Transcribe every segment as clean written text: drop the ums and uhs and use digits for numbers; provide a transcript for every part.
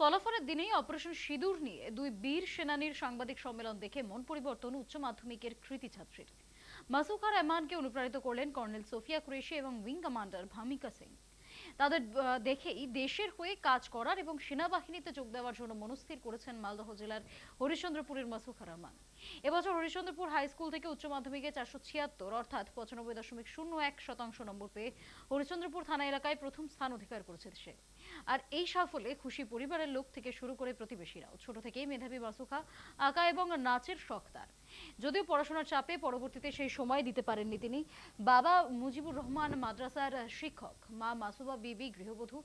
ফলাফলের দিনেই অপারেশন সিঁদুর নিয়ে দুই বীর সেনানীর সাংবাদিক সম্মেলন দেখে মন পরিবর্তন উচ্চ মাধ্যমিকের কৃতী ছাত্রীর। মাসুখার এমানকে অনুপ্রাণিত করলেন কর্নেল সোফিয়া কুরেশি এবং উইং কমান্ডার ভামিকা সিং। তাদের দেখেই দেশের হয়ে কাজ করার এবং সেনাবাহিনীতে যোগ দেওয়ার জন্য মনস্থির করেছেন মালদহ জেলার হরিশ্চন্দ্রপুরের মাসুখা রহমান। এবছর হরিশ্চন্দ্রপুর হাই স্কুল থেকে উচ্চ মাধ্যমিকে 476 অর্থাৎ 95.01% নম্বর পেয়ে হরিশ্চন্দ্রপুর থানা এলাকায় প্রথম স্থান অধিকার করেছে সে। আর এই সাফল্যে খুশি পরিবারের লোক থেকে শুরু করে প্রতিবেশীরাও। ছোট থেকেই মেধাবী মাসুখা আঁকা এবং নাচের শখ তার। যদিও পড়াশোনার চাপে পরবর্তীতে সেই সময় দিতে পারেননি তিনি। বাবা মুজিবুর রহমান মাদ্রাসার শিক্ষক, মা মাসুবা বিবি গৃহবধূ।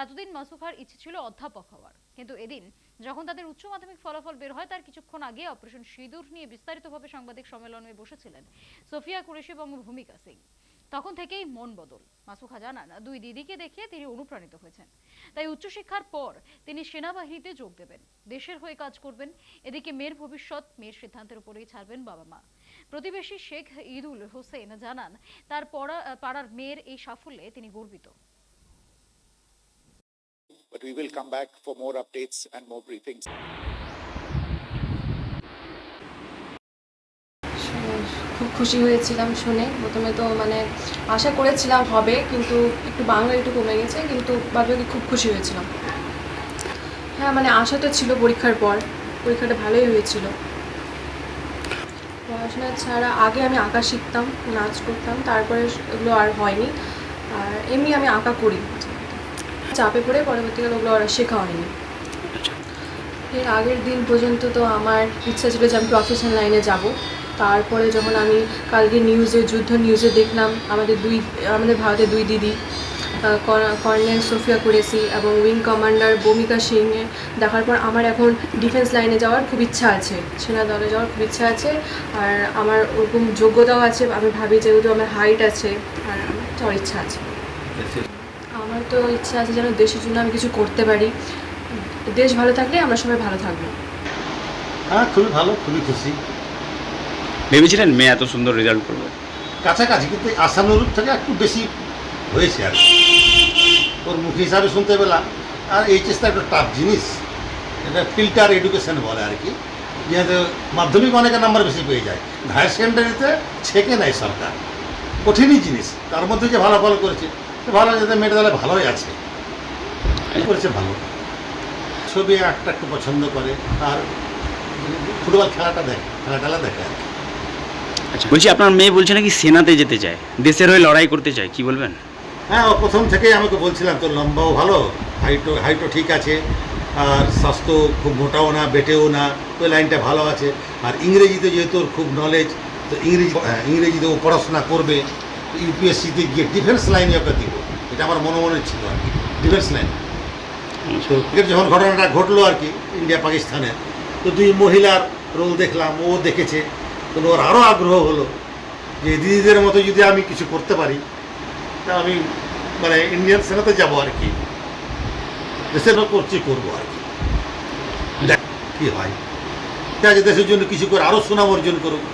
এতদিন মাসুখার ইচ্ছে ছিল অধ্যাপক হওয়ার, কিন্তু এদিন যখন তাদের উচ্চ মাধ্যমিক ফলাফল বের হয় তার কিছুক্ষণ আগে অপারেশন সিঁদুর নিয়ে বিস্তারিতভাবে সাংবাদিক সম্মেলনে বসেছিলেন সোফিয়া কুরেশি এবং ভূমিকা সিং। তখন থেকেই মন বদল। মাসুখা জানান, দুই দিদিকে দেখে তিনি অনুপ্রাণিত হয়েছেন। তাই উচ্চশিক্ষার পর তিনি সেনাবাহিনীতে যোগ দেবেন, দেশের হয়ে কাজ করবেন। এদিকে মেয়ের ভবিষ্যৎ মেয়ের সিদ্ধান্তের উপরেই ছাড়বেন বাবা মা। প্রতিবেশী শেখ ঈদুল হোসেন জানান, তার পাড়ার মেয়ের এই সাফল্যে তিনি গর্বিত। But we will come back for more updates and more briefings. খুব খুশি হয়েছিলাম শুনে। প্রথমে তো আশা করেছিলাম হবে, কিন্তু একটু বাংলা একটু কমে গেছে, কিন্তু বাদবাকি খুব খুশি হয়েছিলাম। হ্যাঁ, আশা তো ছিল পরীক্ষার পর। পরীক্ষাটা ভালোই হয়েছিল। পড়াশোনা ছাড়া আগে আমি আঁকা শিখতাম, নাচ করতাম, তারপরে ওগুলো আর হয়নি। আর এমনি আমি আঁকা করি, চাপে পড়ে পরবর্তীকালে ওগুলো আর শেখা হয়নি। এর আগের দিন পর্যন্ত তো আমার ইচ্ছা ছিল যে আমি প্রফেশনাল লাইনে যাব। তারপরে যখন আমি কালকে যুদ্ধ নিউজে দেখলাম আমাদের ভারতের দুই দিদি, কর্নেল সোফিয়া কুরেশি এবং উইং কমান্ডার ভূমিকা সিং দেখার পর আমার এখন ডিফেন্স লাইনে যাওয়ার খুব ইচ্ছা আছে, সেনা দলে যাওয়ার খুব ইচ্ছা আছে। আর আমার ওরকম যোগ্যতাও আছে। আমি ভাবি যেহেতু আমার হাইট আছে, আর আমার যাওয়ার ইচ্ছা আছে। আমার তো ইচ্ছা আছে যেন দেশের জন্য আমি কিছু করতে পারি। দেশ ভালো থাকলে আমরা সবাই ভালো থাকবো। হ্যাঁ, খুবই ভালো, খুবই খুশি। ভেবেছিলেন মেয়ে এত সুন্দর রেজাল্ট করবে? কাছাকাছি, কিন্তু আশানুরূপ থেকে একটু বেশি হয়েছে আর কি। ওর মুখ হিসাবে শুনতে পেলাম। আর এইচএসটা একটা টাফ জিনিস, এটা ফিল্টার এডুকেশন বলে আর কি। যেহেতু মাধ্যমিক অনেকের নাম্বার বেশি পেয়ে যায়, হায়ার সেকেন্ডারিতে ছেঁকে নেয় সরকার। কঠিনই জিনিস। তার মধ্যে যে ভালো ফল করেছে, ভালো, যাতে মেয়েটা তাহলে ভালোই আছে, করেছে ভালো। ছবি আঁকটা একটু পছন্দ করে, আর ফুটবল খেলাটা দেখে, খেলা দেখে আর কি। আচ্ছা, বলছি আপনার মেয়ে বলছে নাকি সেনাতে যেতে চায়, দেশের হয়ে লড়াই করতে চায়, কি বলবেন? হ্যাঁ, ও প্রথম থেকেই আমাকে বলছিলাম তোর লম্বাও ভালো, হাইটও ঠিক আছে, আর স্বাস্থ্য খুব মোটাও না, বেটেও না, ওই লাইনটা ভালো আছে। আর ইংরেজিতে যেহেতু ওর খুব নলেজ, তো ইংরেজিতে ও পড়াশোনা করবে। ইউপিএসসিতে গিয়ে ডিফেন্স লাইনে ওকে দিব, এটা আমার মনে ছিল আর কি, ডিফেন্স লাইন। তো যখন ঘটনাটা ঘটলো আর কি ইন্ডিয়া পাকিস্তানের, তো দুই মহিলার রোল দেখলাম, ও দেখেছে, তো ওর আরও আগ্রহ হলো যে দিদিদের মতো যদি আমি কিছু করতে পারি, তা আমি ইন্ডিয়ান সেনাতে যাবো আর কি, দেশের করবো আর কি। দেখ কী হয়, দেশের জন্য কিছু করে আরও সুনাম অর্জন করুক।